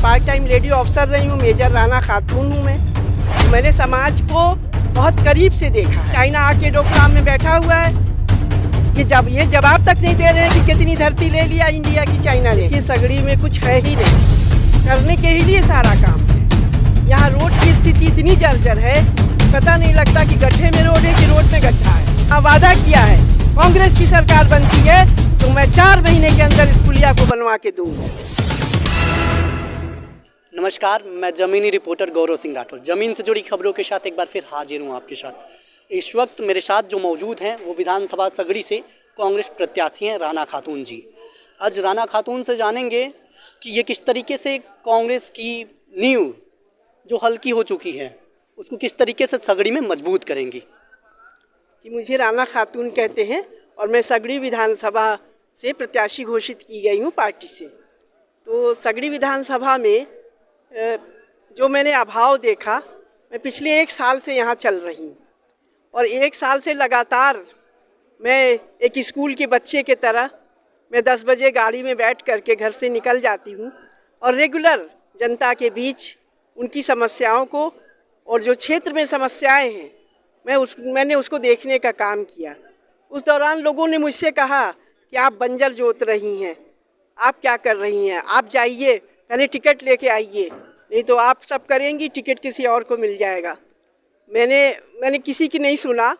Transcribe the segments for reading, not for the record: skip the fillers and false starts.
Part time lady officer रही हूँ, major Rana खातून हूँ मैं। मैंने समाज को बहुत करीब से देखा। चाइना आके डोकलाम में बैठा हुआ है, ये जवाब तक नहीं दे रहे हैं कि कितनी धरती ले लिया इंडिया की चाइना ने। ये सगड़ी में कुछ है ही नहीं, करने के ही लिए सारा काम है। यहाँ रोड की स्थिति इतनी जर्जर है, पता नहीं लगता कि गड्ढे में रोड है कि रोड में गड्ढा है। हाँ, वादा किया है कांग्रेस की सरकार बनती है तो मैं 4 महीने के अंदर इस पुलिया को बनवा के दूंगा। नमस्कार, मैं जमीनी रिपोर्टर गौरव सिंह राठौर जमीन से जुड़ी खबरों के साथ एक बार फिर हाजिर हूँ आपके साथ। इस वक्त मेरे साथ जो मौजूद हैं वो विधानसभा सगड़ी से कांग्रेस प्रत्याशी हैं राना खातून जी। आज राना खातून से जानेंगे कि ये किस तरीके से कांग्रेस की नींव जो हल्की हो चुकी है उसको किस तरीके से सगड़ी में मजबूत करेंगी। कि मुझे राना खातून कहते हैं और मैं सगड़ी विधानसभा से प्रत्याशी घोषित की गई हूँ पार्टी से। तो सगड़ी विधानसभा में जो मैंने अभाव देखा, मैं पिछले 1 साल से यहाँ चल रही हूँ और 1 साल से लगातार मैं एक स्कूल के बच्चे के तरह मैं 10 बजे गाड़ी में बैठ करके घर से निकल जाती हूँ और रेगुलर जनता के बीच उनकी समस्याओं को और जो क्षेत्र में समस्याएं हैं मैंने उसको देखने का काम किया। उस दौरान लोगों ने मुझसे कहा कि आप बंजर जोत रही हैं, आप क्या कर रही हैं, आप जाइए पहले टिकट लेके आइए, नहीं तो आप सब करेंगी टिकट किसी और को मिल जाएगा। मैंने किसी की नहीं सुना।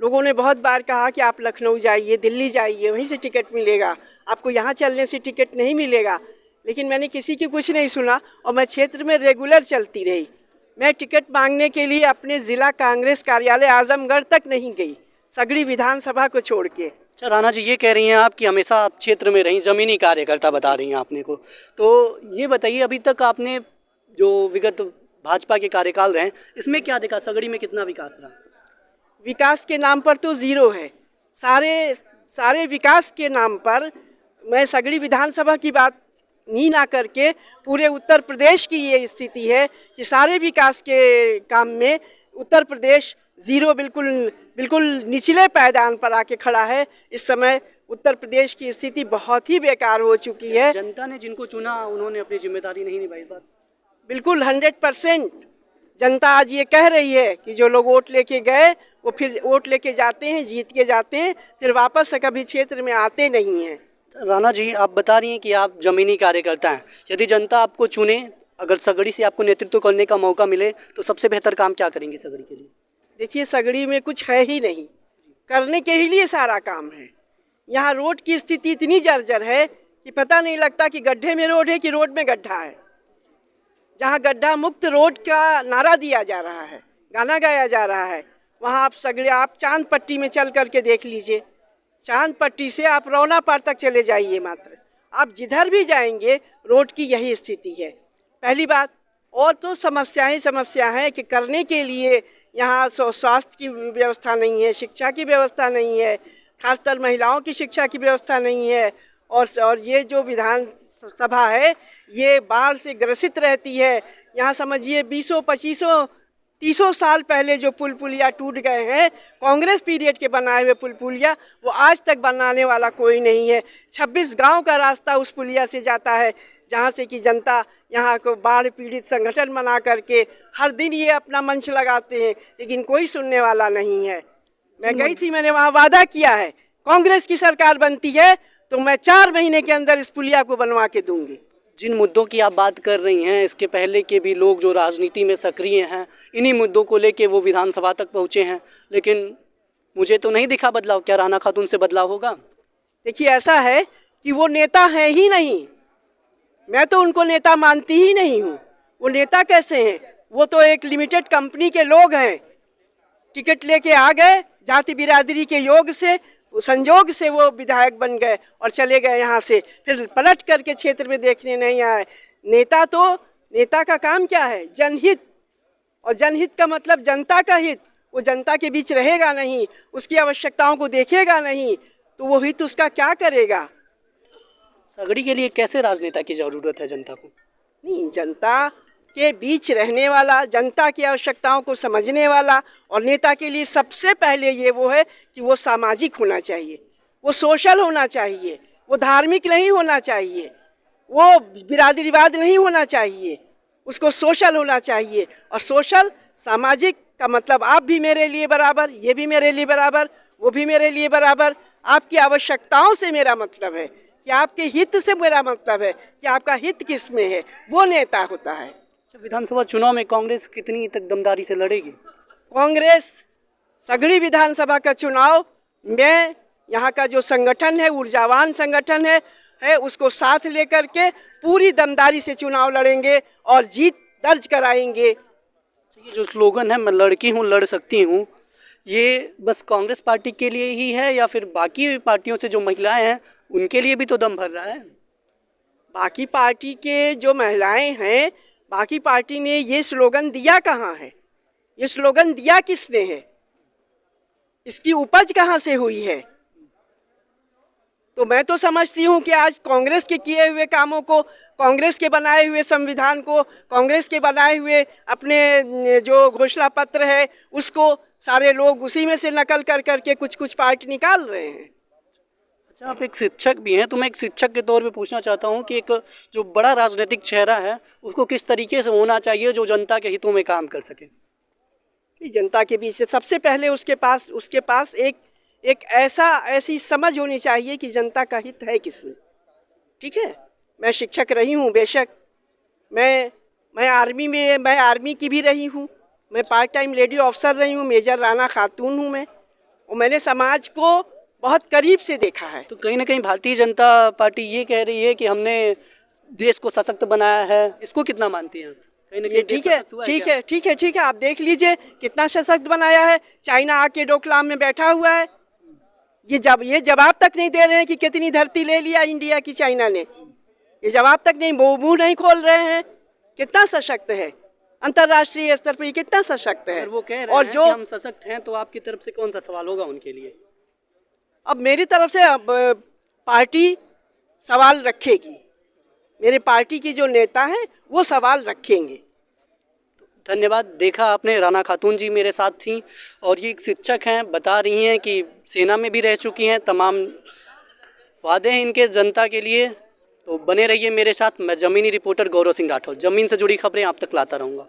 लोगों ने बहुत बार कहा कि आप लखनऊ जाइए, दिल्ली जाइए, वहीं से टिकट मिलेगा, आपको यहाँ चलने से टिकट नहीं मिलेगा। लेकिन मैंने किसी की कुछ नहीं सुना और मैं क्षेत्र में रेगुलर चलती रही। मैं टिकट मांगने के लिए अपने ज़िला कांग्रेस कार्यालय आजमगढ़ तक नहीं गई, सगड़ी विधानसभा को छोड़ के। अच्छा राना जी, ये कह रही हैं आप कि हमेशा आप क्षेत्र में रहीं, ज़मीनी कार्यकर्ता बता रही हैं आपने को, तो ये बताइए अभी तक आपने जो विगत भाजपा के कार्यकाल रहे इसमें क्या देखा, सगड़ी में कितना विकास रहा? विकास के नाम पर तो ज़ीरो है। सारे विकास के नाम पर मैं सगड़ी विधानसभा की बात नहीं ना करके पूरे उत्तर प्रदेश की ये स्थिति है कि सारे विकास के काम में उत्तर प्रदेश ज़ीरो, बिल्कुल निचले पायदान पर आके खड़ा है। इस समय उत्तर प्रदेश की स्थिति बहुत ही बेकार हो चुकी है। जनता ने जिनको चुना उन्होंने अपनी जिम्मेदारी नहीं निभाई। बात बिल्कुल 100% जनता आज ये कह रही है कि जो लोग वोट लेके गए वो फिर वोट लेके जाते हैं, जीत के जाते हैं, फिर वापस से कभी क्षेत्र में आते नहीं हैं। राना जी, आप बता रही हैं कि आप ज़मीनी कार्यकर्ता हैं। यदि जनता आपको चुने, अगर सगड़ी से आपको नेतृत्व करने का मौका मिले तो सबसे बेहतर काम क्या करेंगे सगड़ी के लिए? देखिए, सगड़ी में कुछ है ही नहीं, करने के ही लिए सारा काम है। यहाँ रोड की स्थिति इतनी जर्जर है कि पता नहीं लगता कि गड्ढे में रोड है कि रोड में गड्ढा है। जहाँ गड्ढा मुक्त रोड का नारा दिया जा रहा है, गाना गाया जा रहा है, वहाँ आप चांद पट्टी में चल करके देख लीजिए। चांद पट्टी से आप रौना पार तक चले जाइए, मात्र आप जिधर भी जाएंगे रोड की यही स्थिति है। पहली बात, और तो समस्या है कि करने के लिए यहाँ स्वास्थ्य की व्यवस्था नहीं है, शिक्षा की व्यवस्था नहीं है, खासकर महिलाओं की शिक्षा की व्यवस्था नहीं है। और ये जो विधानसभा है ये बाढ़ से ग्रसित रहती है। यहाँ समझिए 20-25-30 साल पहले जो पुल पुलिया टूट गए हैं, कांग्रेस पीरियड के बनाए हुए पुल पुलिया, वो आज तक बनाने वाला कोई नहीं है। 26 गांव का रास्ता उस पुलिया से जाता है, जहाँ से कि जनता यहाँ को बाढ़ पीड़ित संगठन बना करके हर दिन ये अपना मंच लगाते हैं, लेकिन कोई सुनने वाला नहीं है। मैं गई थी, मैंने वहाँ वादा किया है कांग्रेस की सरकार बनती है तो मैं 4 महीने के अंदर इस पुलिया को बनवा के दूंगी। जिन मुद्दों की आप बात कर रही हैं, इसके पहले के भी लोग जो राजनीति में सक्रिय हैं, इन्हीं मुद्दों को लेके वो विधानसभा तक पहुँचे हैं, लेकिन मुझे तो नहीं दिखा बदलाव। क्या राना खातून से बदलाव होगा? देखिए, ऐसा है कि वो नेता हैं ही नहीं, मैं तो उनको नेता मानती ही नहीं हूँ। वो नेता कैसे हैं? वो तो एक लिमिटेड कंपनी के लोग हैं। टिकट लेके आ गए, जाति बिरादरी के योग से, संजोग से वो विधायक बन गए और चले गए यहाँ से, फिर पलट करके क्षेत्र में देखने नहीं आए। नेता का काम क्या है? जनहित, और जनहित का मतलब जनता का हित। वो जनता के बीच रहेगा नहीं, उसकी आवश्यकताओं को देखेगा नहीं, तो वो हित उसका क्या करेगा? सगड़ी के लिए कैसे राजनेता की जरूरत है जनता को? नहीं, जनता के बीच रहने वाला, जनता की आवश्यकताओं को समझने वाला, और नेता के लिए सबसे पहले ये वो है कि वो सामाजिक होना चाहिए, वो सोशल होना चाहिए, वो धार्मिक नहीं होना चाहिए, वो बिरादरीवाद नहीं होना चाहिए, उसको सोशल होना चाहिए। और सोशल सामाजिक का मतलब आप भी मेरे लिए बराबर, ये भी मेरे लिए बराबर, वो भी मेरे लिए बराबर। आपकी आवश्यकताओं से मेरा मतलब है कि आपके हित से मेरा मतलब है कि आपका हित किस में है, वो नेता होता है। विधानसभा चुनाव में कांग्रेस कितनी तक दमदारी से लड़ेगी? कांग्रेस सगड़ी विधानसभा का चुनाव में यहाँ का जो संगठन है, ऊर्जावान संगठन है उसको साथ लेकर के पूरी दमदारी से चुनाव लड़ेंगे और जीत दर्ज कराएंगे। ये जो स्लोगन है, मैं लड़की हूँ लड़ सकती हूँ, ये बस कांग्रेस पार्टी के लिए ही है या फिर बाकी पार्टियों से जो महिलाएं हैं उनके लिए भी तो दम भर रहा है? बाकी पार्टी के जो महिलाएं हैं, बाकी पार्टी ने ये स्लोगन दिया कहाँ है? ये स्लोगन दिया किसने है? इसकी उपज कहाँ से हुई है? तो मैं तो समझती हूँ कि आज कांग्रेस के किए हुए कामों को, कांग्रेस के बनाए हुए संविधान को, कांग्रेस के बनाए हुए अपने जो घोषणा पत्र है उसको सारे लोग उसी में से नकल कर करके कुछ कुछ पार्ट निकाल रहे हैं। अच्छा, आप एक शिक्षक भी हैं, तो मैं एक शिक्षक के तौर पे पूछना चाहता हूँ कि एक जो बड़ा राजनीतिक चेहरा है उसको किस तरीके से होना चाहिए जो जनता के हितों में काम कर सके? जनता के बीच से सबसे पहले उसके पास एक ऐसी समझ होनी चाहिए कि जनता का हित है किसमें। ठीक है, मैं शिक्षक रही हूँ, बेशक मैं आर्मी की भी रही हूँ, मैं पार्ट टाइम लेडी ऑफिसर रही हूँ, मेजर राना खातून हूँ मैं, और मैंने समाज को बहुत करीब से देखा है। तो कहीं ना कहीं भारतीय जनता पार्टी ये कह रही है कि हमने देश को सशक्त बनाया है, इसको कितना मानती हैं? कहीं ना कहीं ठीक है, आप देख लीजिए कितना सशक्त बनाया है। चाइना आके डोकलाम में बैठा हुआ है, ये जवाब तक नहीं दे रहे हैं कि कितनी धरती ले लिया इंडिया की चाइना ने, ये जवाब तक नहीं, मुंह नहीं खोल रहे हैं। कितना सशक्त है, अंतर्राष्ट्रीय स्तर पर कितना सशक्त है। वो कह रहे हैं कि हम सशक्त हैं, तो आपकी तरफ से कौन सा सवाल होगा उनके लिए? अब मेरी तरफ से पार्टी सवाल रखेगी, मेरे पार्टी की जो नेता हैं वो सवाल रखेंगे। धन्यवाद। देखा आपने, राना खातून जी मेरे साथ थी और ये एक शिक्षक हैं, बता रही हैं कि सेना में भी रह चुकी हैं, तमाम वादे हैं इनके जनता के लिए। तो बने रहिए मेरे साथ। मैं ज़मीनी रिपोर्टर गौरव सिंह राठौर, ज़मीन से जुड़ी खबरें आप तक लाता रहूँगा।